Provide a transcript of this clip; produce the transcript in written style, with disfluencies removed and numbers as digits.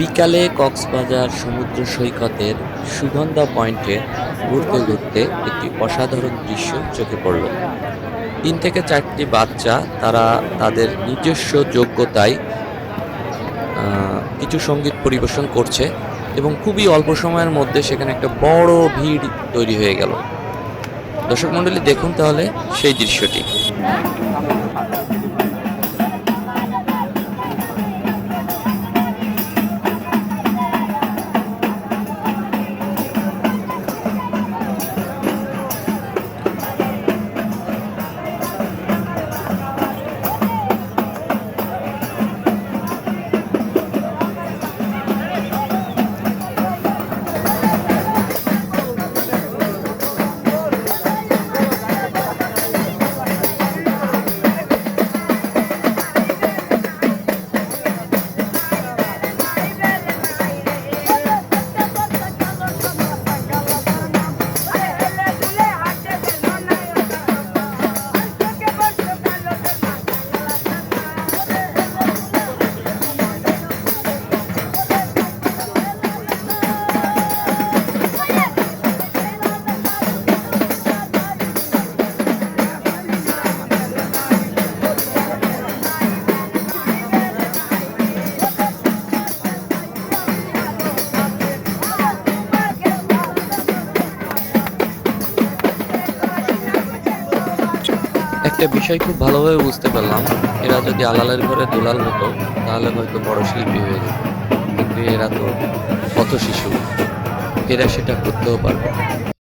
বিকালে কক্সবাজার সমুদ্র সৈকতের সুগন্ধা পয়েন্টে ঘুরতে ঘুরতে একটি অসাধারণ দৃশ্য চোখে পড়ল। ৩ থেকে ৪টি বাচ্চা তারা তাদের নিজস্ব যোগ্যতায় কিছু সঙ্গীত পরিবেশন করছে এবং খুবই অল্প সময়ের মধ্যে সেখানে একটা বড় ভিড় তৈরি হয়ে গেল। দর্শক মণ্ডলী, দেখুন তাহলে সেই দৃশ্যটি। একটা বিষয় খুব ভালোভাবে বুঝতে পারলাম, এরা যদি আলালের ঘরে দুলাল হতো তাহলে হয়তো বড় শিল্পী হয়ে যেত, কিন্তু এরা তো পথ শিশু, এরা সেটা করতেও পারবে না।